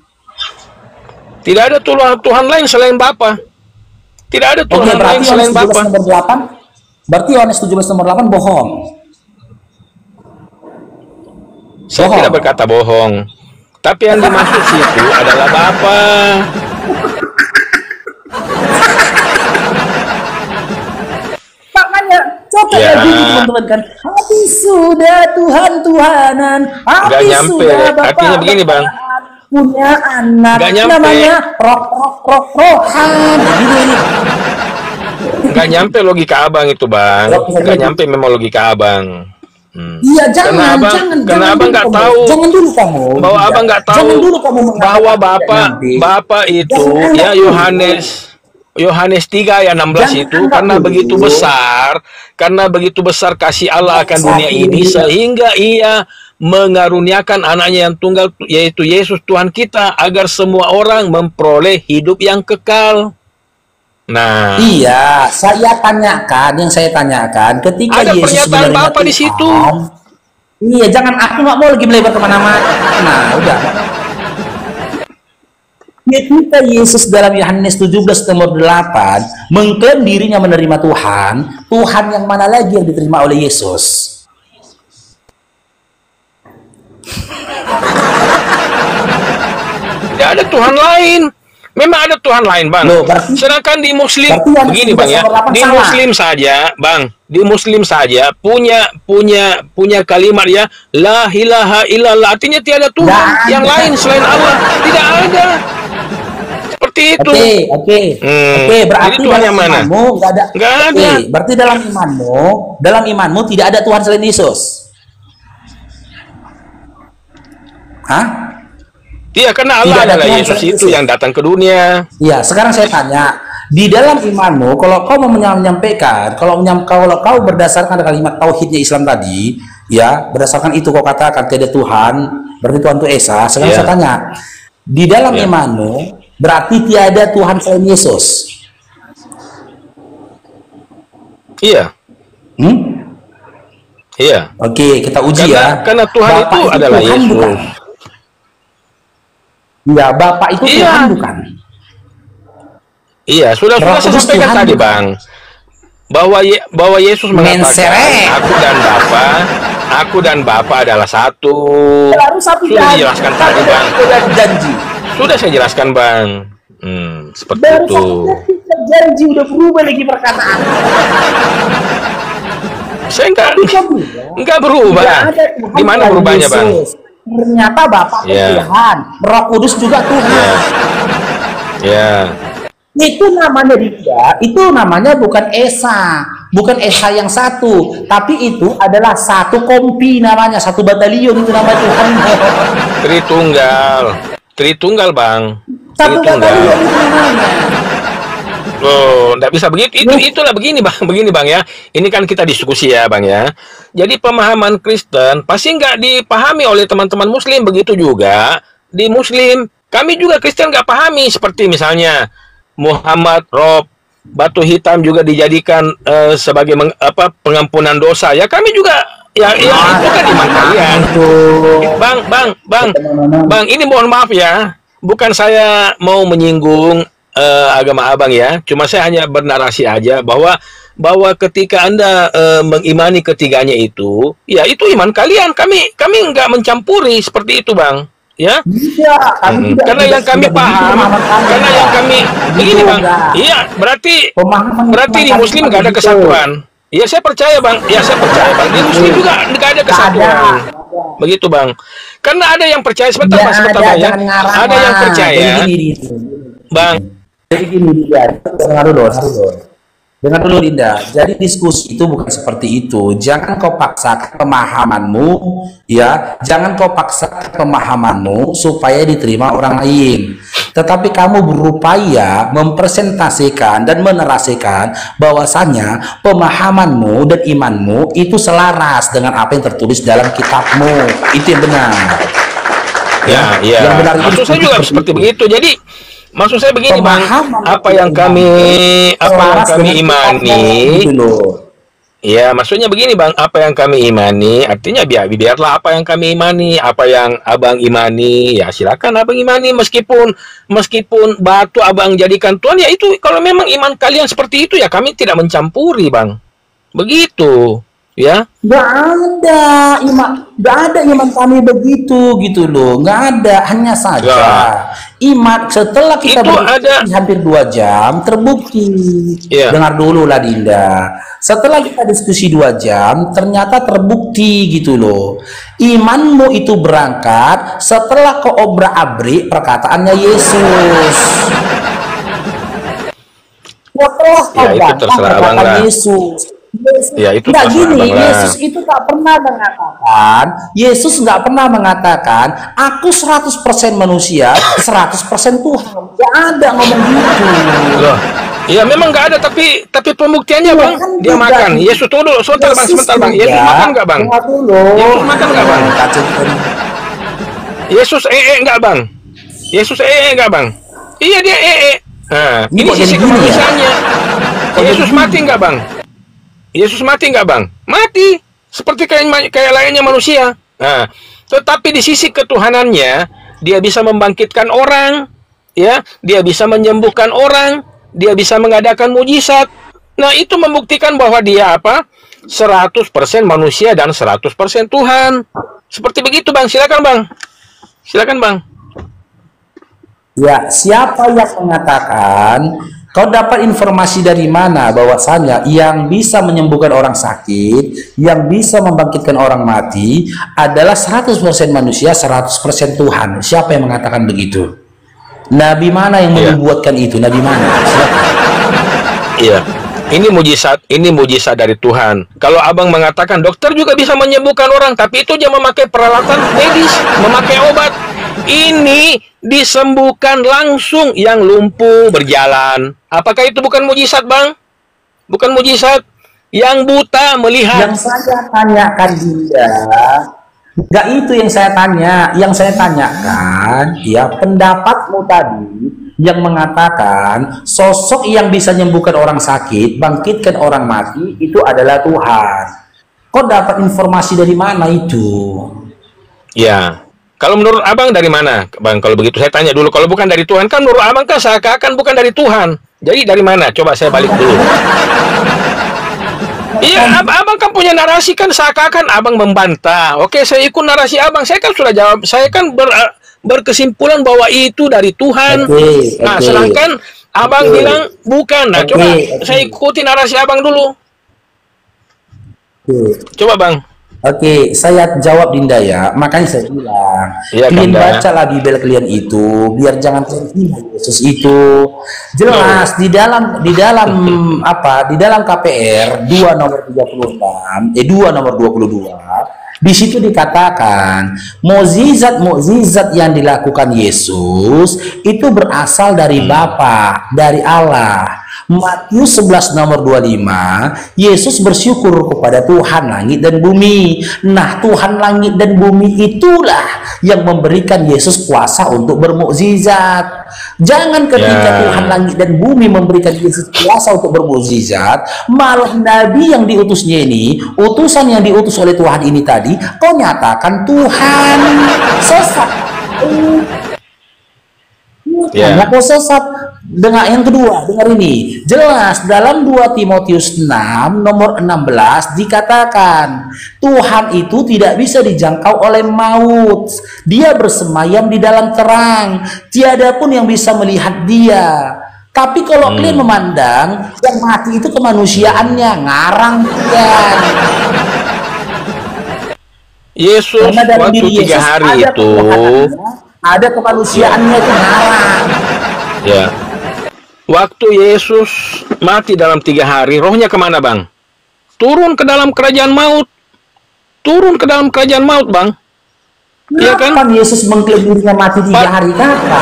Tidak ada Tuhan lain selain Bapa. Tidak ada Tuhan lain selain Bapa. Berarti Yohanes 17 nomor 8 bohong. Saya tidak berkata bohong. Tapi yang dimaksud situ adalah Bapa. Makanya coba ya teman-teman kan. Habis sudah Tuhan-Tuhanan. Habis sudah Bapak. Artinya begini bang. Punya anak namanya rohan. Nggak nyampe logika abang itu bang. Nggak nyampe memang logika abang. Iya, jangan abang nggak tahu. Jangan dulu kamu. Bahwa abang nggak tahu. Jangan dulu kamu bahwa Bapak itu ya Yohanes 3 ayat 16 itu karena begitu besar kasih Allah akan dunia ini sehingga ia mengaruniakan anaknya yang tunggal yaitu Yesus Tuhan kita agar semua orang memperoleh hidup yang kekal. Nah, iya, saya tanyakan ketika ada Yesus pernyataan Bapa di situ. Iya, jangan, aku nggak mau lagi melebar kemana-mana. Nah, udah. Ketika Yesus dalam Yohanes 17 nomor 8 mengklaim dirinya menerima Tuhan, Tuhan yang mana lagi yang diterima oleh Yesus? Tidak ada Tuhan lain. Memang ada Tuhan lain, Bang. Loh, sedangkan di Muslim begini, Bang ya. Di Muslim saja, Bang. Di Muslim saja punya kalimat ya, la ilaha illallah. Artinya tiada Tuhan yang lain selain Allah. Tidak ada. Seperti itu. Oke. Berarti Tuhan yang mana? Nggak ada. Berarti dalam imanmu tidak ada Tuhan selain Yesus. Hah? Iya, karena Allah adalah Yesus itu yang datang ke dunia. Iya, sekarang saya tanya, di dalam imanmu, kalau kau mau menyampaikan, kalau kau berdasarkan kalimat tauhidnya Islam tadi, ya, berdasarkan itu kau katakan tidak Tuhan, berarti Tuhan itu Esa. Sekarang saya tanya, di dalam imanmu, berarti tiada Tuhan selain Yesus. Iya. Iya. Oke, kita uji karena Tuhan itu adalah Yesus. Bukan? Ya, Bapak itu Tuhan bukan? Iya, sudah saya sampaikan tadi, Bang. Bahwa Yesus mengatakan, aku dan Bapa adalah satu. Sudah dijelaskan tadi, Bang. Sudah saya jelaskan, Bang. Seperti itu. Janji udah berubah lagi perkataan. Saya enggak berubah. Di mana berubahnya, Bang? Ternyata Bapak Tuhan, Roh Kudus juga Tuhan. Itu namanya itu namanya bukan Esa yang satu, tapi itu adalah satu kompi namanya, satu batalion itu nama Tuhan. Tritunggal, Bang. Satu batalion itu namanya. Oh, enggak bisa begitu. Itulah begini, Bang ya. Ini kan kita diskusi ya, Bang ya. Jadi pemahaman Kristen pasti nggak dipahami oleh teman-teman Muslim, begitu juga di Muslim. Kami juga Kristen nggak pahami, seperti misalnya Muhammad Rob batu hitam juga dijadikan sebagai pengampunan dosa. Ya kami juga ya itu kan iman kalian. Bang, ini mohon maaf ya. Bukan saya mau menyinggung agama abang ya, cuma saya hanya bernarasi aja bahwa ketika Anda mengimani ketiganya itu, ya itu iman kalian. Kami nggak mencampuri seperti itu, Bang. Ya, karena yang kami paham, karena yang kami begini, Bang. Iya, berarti di Muslim nggak ada kesatuan. Iya, saya percaya, Bang. Di Muslim juga nggak ada kesatuan. Begitu, Bang. Karena ada yang percaya sebentar, Bang ya. Ada yang percaya, Bang. Jadi gini dia, Dengar dulu Linda, jadi diskusi itu bukan seperti itu. Jangan kau paksakan pemahamanmu, ya. Jangan kau paksakan pemahamanmu supaya diterima orang lain. Tetapi kamu berupaya mempresentasikan dan menerasikan bahwasanya pemahamanmu dan imanmu itu selaras dengan apa yang tertulis dalam kitabmu. Itu yang benar. Ya, ya. Yang benar itu Maksud saya juga seperti begitu. Jadi maksud saya begini Bang, apa yang kami imani, gitu loh. ya maksudnya begini Bang, apa yang kami imani, artinya biarlah apa yang kami imani, apa yang Abang imani, ya silakan Abang imani, meskipun batu Abang jadikan Tuhan, ya itu kalau memang iman kalian seperti itu ya kami tidak mencampuri Bang, begitu. Ya, Nggak ada iman kami begitu gitu loh, nggak ada. Hanya saja iman setelah kita itu berdiskusi hampir 2 jam terbukti. Dengar dulu lah Dinda, setelah kita diskusi 2 jam ternyata terbukti gitu loh, imanmu itu berangkat setelah kau obrak-abrik perkataannya Yesus. Setelah kau bantah perkataan Yesus. Ya, itu nggak gini, Yesus itu tak pernah mengatakan, Yesus nggak pernah mengatakan aku 100% manusia 100% Tuhan. Nggak ada ngomong gitu loh. Ya memang nggak ada, tapi pembuktiannya Bang, kan dia makan. Yesus tunggu dulu, sebentar Bang. Yesus makan nggak Bang? Yesus makan nggak Bang? Yesus nggak Bang? Yesus nggak Bang? Iya dia Nah, ini sisi kemanusiaannya. Yesus mati nggak Bang? Yesus mati nggak Bang? Mati, seperti kayak layaknya manusia. Nah, tetapi di sisi ketuhanannya, dia bisa membangkitkan orang, ya, dia bisa menyembuhkan orang, dia bisa mengadakan mujizat. Nah, itu membuktikan bahwa dia apa? 100% manusia dan 100% Tuhan. Seperti begitu Bang. Silakan Bang. Silakan Bang. Ya, siapa yang mengatakan? Kau dapat informasi dari mana bahwasanya yang bisa menyembuhkan orang sakit, yang bisa membangkitkan orang mati adalah 100% manusia, 100% Tuhan? Siapa yang mengatakan begitu? Nabi mana yang membuatkan itu? Nabi mana? Silakan. Iya. Ini mujizat dari Tuhan. Kalau Abang mengatakan dokter juga bisa menyembuhkan orang, tapi itu dia memakai peralatan medis, memakai obat. Ini disembuhkan langsung yang lumpuh berjalan. Apakah itu bukan mujizat, Bang? Bukan mujizat. Yang buta melihat. Yang saya tanyakan Dinda, enggak itu yang saya tanya. Yang saya tanyakan, ya pendapatmu tadi yang mengatakan sosok yang bisa menyembuhkan orang sakit, bangkitkan orang mati itu adalah Tuhan. Kau dapat informasi dari mana itu? Ya. Kalau menurut Abang dari mana, Bang? Kalau begitu saya tanya dulu. Kalau bukan dari Tuhan, kan menurut Abang kan seakan-akan bukan dari Tuhan. Jadi dari mana? Coba saya balik dulu. Iya, Abang kan punya narasi kan seakan-akan Abang membantah. Oke, saya ikut narasi Abang. Saya kan sudah jawab. Saya kan berkesimpulan bahwa itu dari Tuhan. Nah, sedangkan Abang bilang bukan. Nah, coba saya ikuti narasi Abang dulu. Coba Bang. Oke, saya jawab Dinda ya. Makanya saya bilang, kalian bacalah Bibel kalian itu, biar jangan terhina Yesus itu. Jelas di dalam apa? Di dalam KPR 2 nomor 36, 2 nomor 22. Di situ dikatakan mukjizat-mukjizat yang dilakukan Yesus itu berasal dari Bapa, dari Allah. Matius 11 nomor 25, Yesus bersyukur kepada Tuhan langit dan bumi. Nah, Tuhan langit dan bumi itulah yang memberikan Yesus kuasa untuk bermukjizat. Jangan ketika Tuhan langit dan bumi memberikan Yesus kuasa untuk bermukjizat, malah Nabi yang diutusnya ini, utusan yang diutus oleh Tuhan ini tadi, kau nyatakan Tuhan. Sesat. Kau sesat. Dengar yang kedua, dengar ini. Jelas dalam 2 Timotius 6 nomor 16 dikatakan Tuhan itu tidak bisa dijangkau oleh maut. Dia bersemayam di dalam terang. Tiada pun yang bisa melihat dia. Tapi kalau kalian memandang yang mati itu kemanusiaannya, ngarang kan. Yesus waktu 3 hari itu ada kemanusiaannya itu ngarang. Ya. waktu Yesus mati dalam 3 hari, rohnya kemana, Bang? Turun ke dalam kerajaan maut. Turun ke dalam kerajaan maut, Bang. Iya kan? Kapan Yesus mengklaim dirinya mati 3 hari kapan?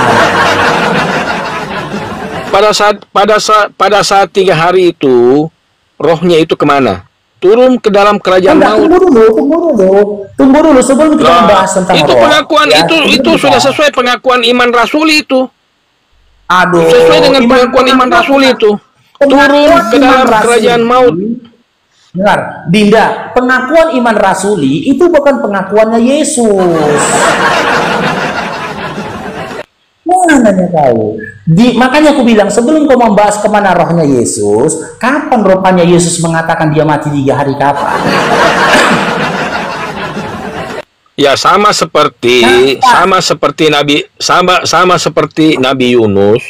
Pada saat 3 hari itu, rohnya itu kemana? Turun ke dalam kerajaan maut. Tunggu dulu sebelum kita membahas tentang itu roh. Pengakuan ya, itu sudah sesuai pengakuan iman rasuli itu. Aduh, Sesuai dengan pengakuan iman rasuli itu. Turun ke dalam kerajaan maut. Dengar, Dinda, pengakuan iman rasuli itu bukan pengakuannya Yesus. Mana tahu? Makanya aku bilang sebelum kau membahas kemana rohnya Yesus, kapan rupanya Yesus mengatakan dia mati 3 hari kapan? Ya sama seperti Nabi Yunus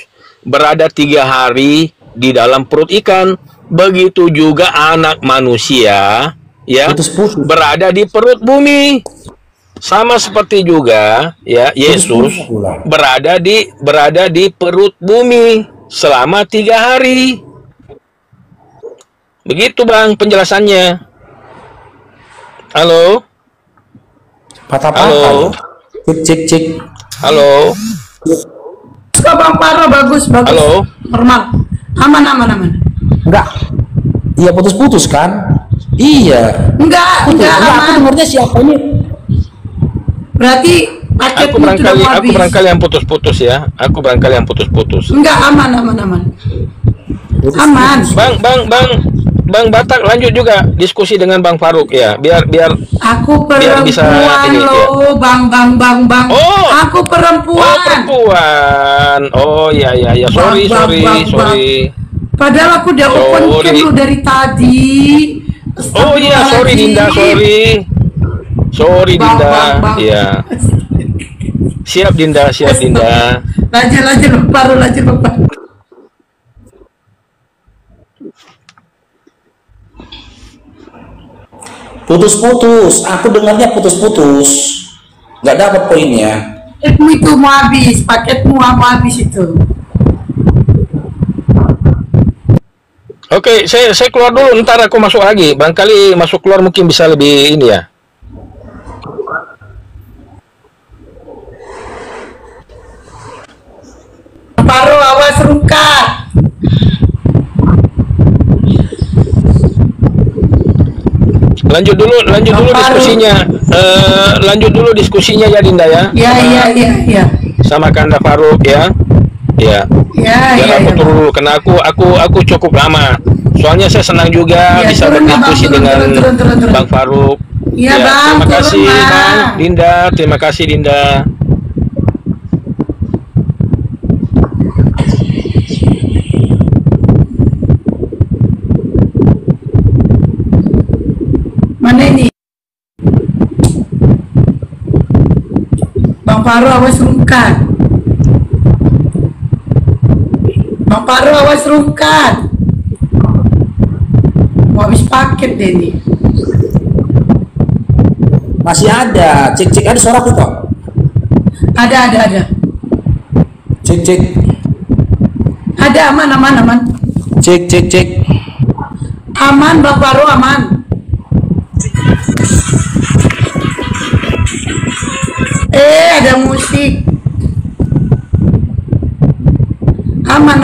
berada 3 hari di dalam perut ikan. Begitu juga anak manusia ya berada di perut bumi. Sama seperti juga ya Yesus berada di perut bumi selama 3 hari. Begitu, Bang, penjelasannya. Halo? Halo? Cek. Halo? Bang Paro, bagus. Halo? Normal. Aman. Enggak. Iya putus-putus kan? Iya. Enggak, Aku aman. dengarnya siapa ini? Berarti Aku barangkali yang putus-putus ya. Enggak, aman. Aman. Bang Batak lanjut juga diskusi dengan Bang Faruk ya. Biar Aku biar perempuan bisa ini loh, ya. Bang. Oh, Aku perempuan. Oh, perempuan. Oh, ya. Sorry. Padahal aku udah open cam lu dari tadi. Oh iya, sorry Dinda. Iya. Siap Dinda. Lanjut Bapak. Putus-putus. Aku dengarnya putus-putus. Nggak dapat poinnya. Paketmu itu mau habis, itu. Oke, saya keluar dulu, ntar aku masuk lagi. Barangkali masuk keluar mungkin bisa lebih ini ya. Paru, awas rungkat. Lanjut dulu diskusinya. Lanjut dulu diskusinya ya Dinda ya. Iya. Sama Kanda Faruk ya. Ya. Biar aku turun dulu karena aku cukup lama. Soalnya saya senang juga bisa berdiskusi dengan Bang Faruk. Iya, Bang. Terima kasih Bang Dinda, terima kasih Dinda. Mana ini? Bang Faru, awas rungkat. Mau habis paket deh nih. Masih ada. Cek ada suaraku kok. Ada. Cek. Ada, aman. Cek. Aman, Bang Faru, aman. Ada musik. Aman.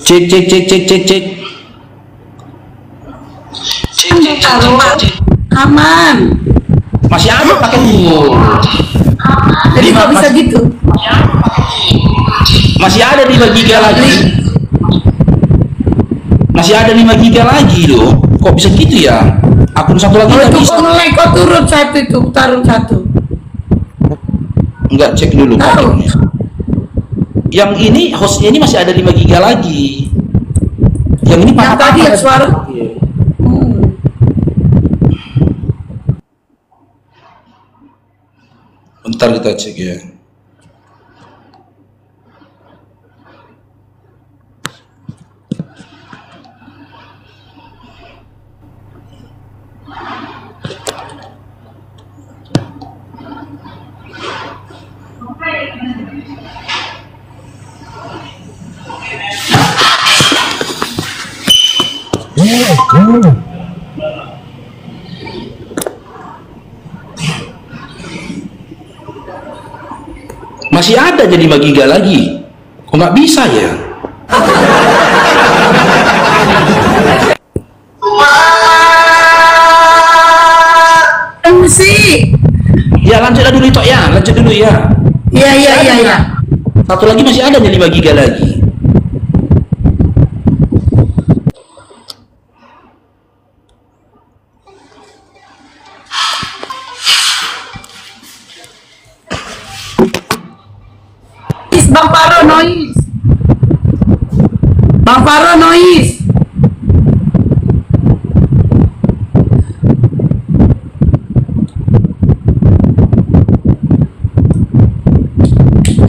Cek. Halo, aman. Masih ada paketmu. Jadi kok bisa gitu? Masih ada 5 giga lagi. Masih ada 5 giga lagi loh. Kok bisa gitu ya? Akun satu lagi nggak bisa. Kok turun satu itu, taruh satu. Enggak, cek dulu Taruh. paketnya. Yang ini hostnya ini masih ada 5 giga lagi. Yang ini Yang tadi yang suara. Ntar kita cek ya. Masih ada jadi 5 giga lagi. Kok nggak bisa ya? Musik. Ya lanjutlah dulu Tok ya, lanjut dulu ya. Iya. Satu lagi masih ada jadi 5 giga lagi. Bang Faro noise. Bang Faro noise.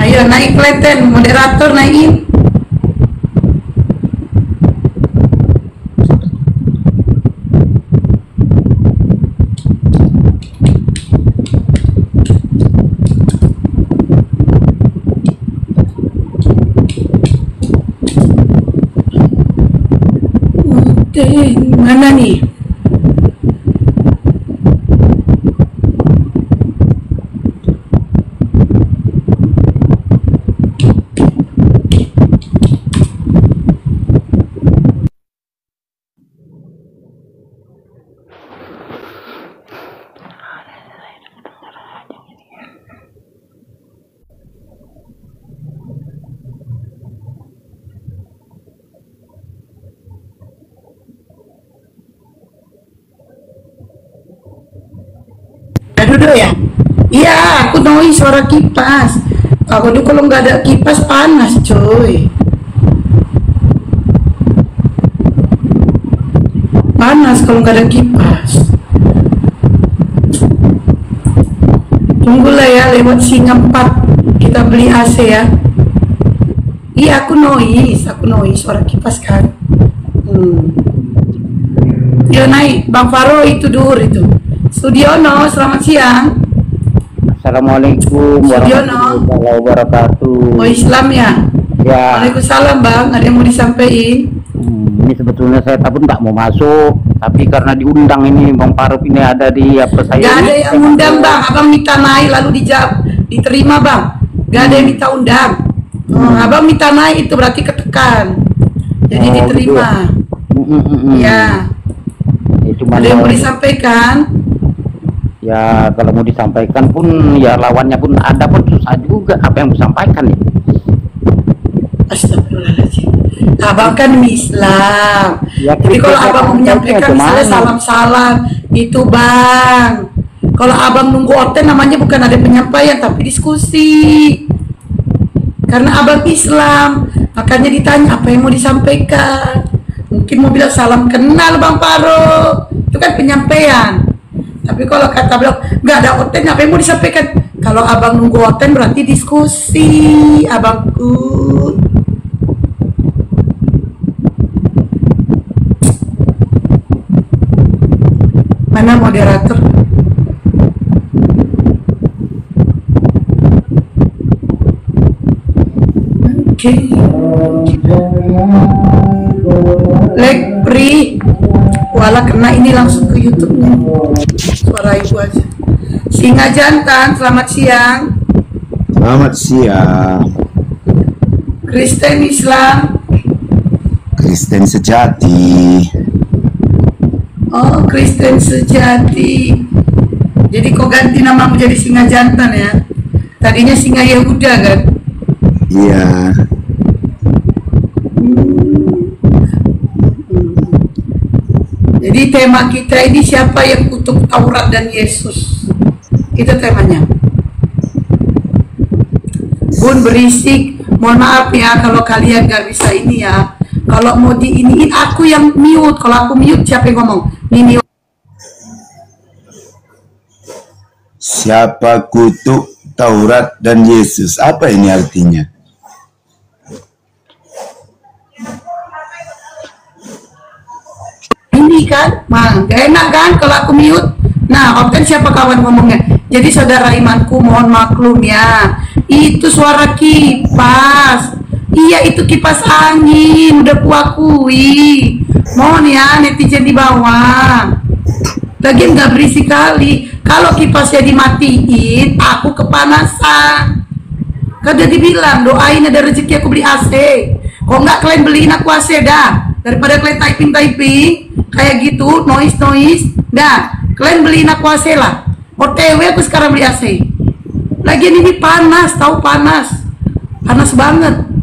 Ayo naik Kleten, moderator naikin. Mana nih? Duduk ya? Iya, aku noise suara kipas. Aku tuh kalau nggak ada kipas panas, coy. Panas kalau nggak ada kipas. Tunggulah ya, lewat Singa 4 kita beli AC ya. Iya, aku noise suara kipas kan. Ya naik, Bang Faro itu dur itu. Sudiono, selamat siang. Assalamualaikum warahmatullahi wabarakatuh. Oh Islam ya? Ya. Waalaikumsalam Bang, ada yang mau disampaikan? Ini sebetulnya saya pun tak mau masuk, tapi karena diundang ini Bang Farouk ini ada di apa saya. Gak ada yang undang Bang, Abang minta naik lalu dijawab, diterima Bang. Gak ada yang minta undang. Abang minta naik itu berarti ketekan, jadi diterima. Gitu. Ya. Cuma ada yang mau disampaikan? Ya kalau mau disampaikan pun ya lawannya pun ada pun susah juga apa yang mau disampaikan nih. Astagfirullahaladzim. Abang kan Islam. Ya, jadi kalau abang menyampaikan misalnya salam-salam itu Bang. Kalau abang nunggu oten namanya bukan ada penyampaian tapi diskusi. Karena abang Islam, makanya ditanya apa yang mau disampaikan. Mungkin mau bilang salam kenal Bang Faro, itu kan penyampaian. Tapi kalau kata bilang nggak ada oten, apa yang mau disampaikan? Kalau abang nunggu oten berarti diskusi, abangku. Mana moderator? Oke. Lekpri, wala kena ini langsung ke YouTube-nya. Suara ibu aja. Singa Jantan, selamat siang. Selamat siang. Kristen Islam. Kristen sejati. Oh, Kristen sejati. Jadi kok ganti nama menjadi Singa Jantan ya? Tadinya Singa Yehuda kan? Iya. Jadi tema kita ini siapa yang kutuk Taurat dan Yesus? Itu temanya. Bun berisik, mohon maaf ya kalau kalian gak bisa ini ya. Kalau mau diiniin aku yang mute. Kalau aku mute siapa yang ngomong? Mini. Siapa kutuk Taurat dan Yesus. Apa ini artinya? Ini kan, Mang, gak enak kan kalau aku mute. Nah, Opten siapa kawan ngomongnya? Jadi saudara imanku mohon maklum ya. Itu suara kipas. Iya, itu kipas angin, udah kuakui. Mohon ya netizen di bawah. Lagian nggak berisik kali. Kalau kipasnya dimatiin, aku kepanasan. Kan udah dibilang, doain ada rezeki aku beli AC. Kok nggak kalian beliin aku AC dah? Daripada kalian typing kayak gitu, noise. Dah, kalian beliin aku AC lah. OTW aku sekarang beli AC. Lagian ini panas, tahu panas. Panas banget.